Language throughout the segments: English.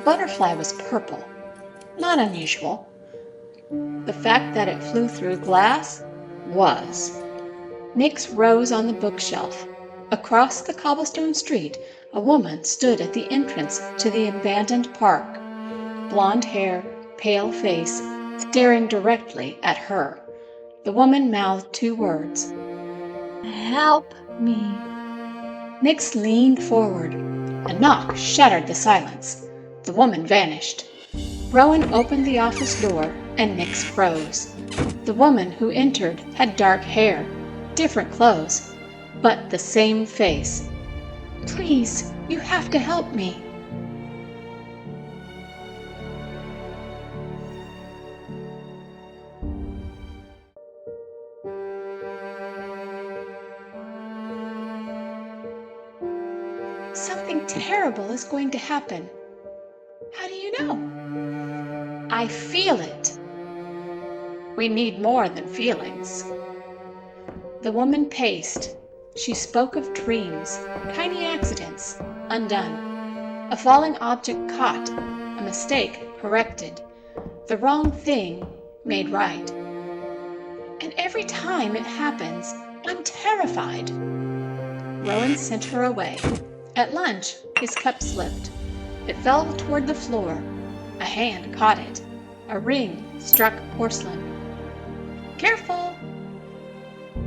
butterfly was purple. Not unusual. The fact that it flew through glass was. Nix rose on the bookshelf. Across the cobblestone street, a woman stood at the entrance to the abandoned park. Blonde hair, pale face, staring directly at her. The woman mouthed 2 words. "Help me." Nix leaned forward. A knock shattered the silence. The woman vanished. Rowan opened the office door, and Nix froze. The woman who entered had dark hair, different clothes, but the same face. "Please, you have to help me." "Something terrible is going to happen." "How do you know?" "I feel it." "We need more than feelings." The woman paced. She spoke of dreams, tiny accidents, undone. A falling object caught, a mistake corrected, the wrong thing made right. "And every time it happens, I'm terrified." Rowan sent her away. At lunch, his cup slipped. It fell toward the floor. A hand caught it. A ring struck porcelain. "Careful!"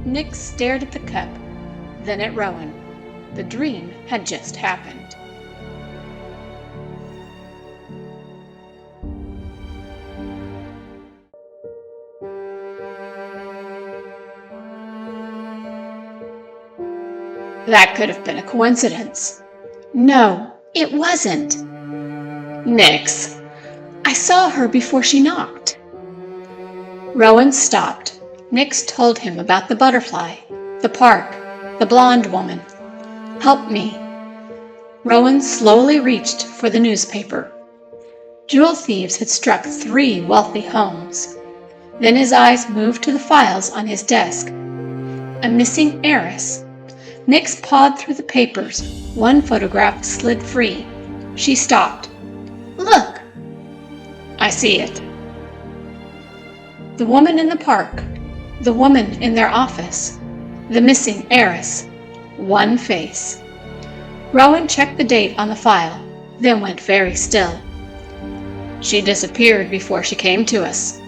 Nix stared at the cup, then at Rowan. The dream had just happened. That could have been a coincidence. No, it wasn't. Nix, I saw her before she knocked. Rowan stopped. Nix told him about the butterfly, the park, the blonde woman. "Help me." Rowan slowly reached for the newspaper. Jewel thieves had struck 3 wealthy homes. Then his eyes moved to the files on his desk. A missing heiress. Nix pawed through the papers. One photograph slid free. She stopped. "Look!" "I see it." The woman in the park. The woman in their office. The missing heiress. One face. Rowan checked the date on the file, then went very still. She disappeared before she came to us.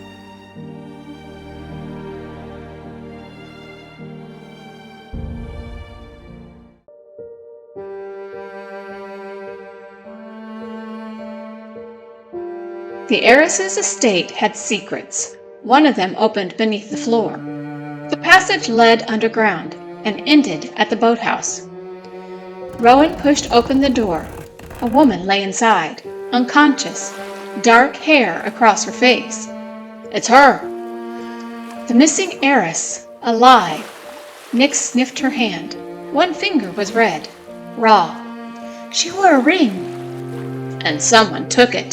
The heiress's estate had secrets. One of them opened beneath the floor. The passage led underground and ended at the boathouse. Rowan pushed open the door. A woman lay inside, unconscious, dark hair across her face. It's her. The missing heiress, alive. Nix sniffed her hand. One finger was red, raw. She wore a ring. And someone took it.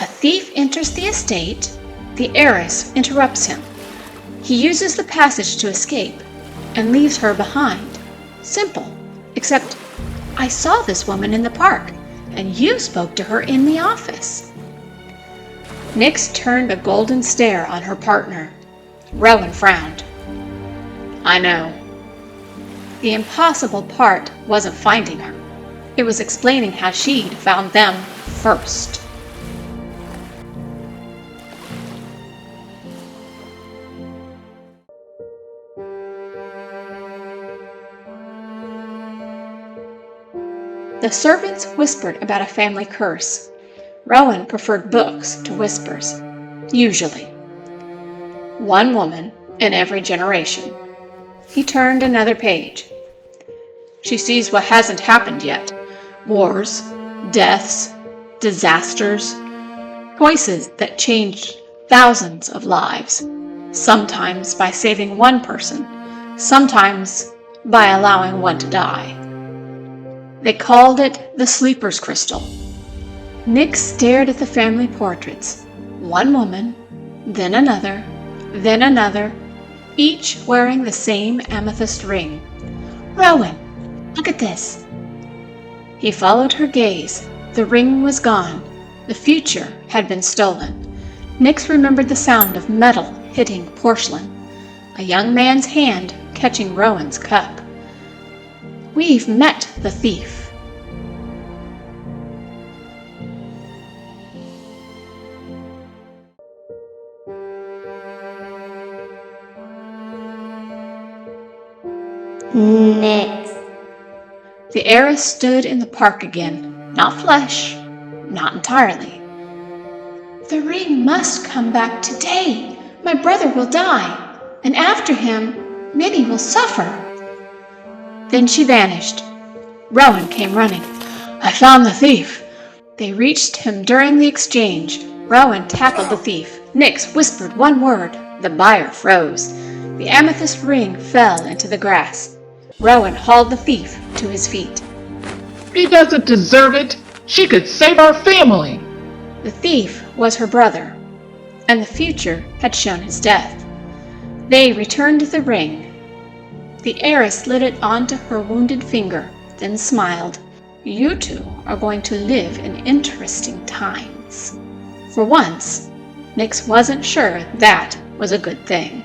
A thief enters the estate. The heiress interrupts him. He uses the passage to escape and leaves her behind. Simple, except I saw this woman in the park, and you spoke to her in the office. Nix turned a golden stare on her partner. Rowan frowned. I know. The impossible part wasn't finding her. It was explaining how she'd found them first. The servants whispered about a family curse. Rowan preferred books to whispers, usually. One woman in every generation. He turned another page. She sees what hasn't happened yet. Wars, deaths, disasters, choices that changed thousands of lives, sometimes by saving one person, sometimes by allowing one to die. They called it the sleeper's crystal. Nix stared at the family portraits. One woman, then another, each wearing the same amethyst ring. Rowan, look at this. He followed her gaze. The ring was gone. The future had been stolen. Nix remembered the sound of metal hitting porcelain, a young man's hand catching Rowan's cup. We've met the thief. Nix. The heiress stood in the park again, not flesh, not entirely. The ring must come back today. My brother will die, and after him, Minnie will suffer. Then she vanished. Rowan came running. I found the thief. They reached him during the exchange. Rowan tackled the thief. Nix whispered one word. The buyer froze. The amethyst ring fell into the grass. Rowan hauled the thief to his feet. He doesn't deserve it. She could save our family. The thief was her brother, and the future had shown his death. They returned the ring. The heiress slid it onto her wounded finger, then smiled. You two are going to live in interesting times. For once, Nix wasn't sure that was a good thing.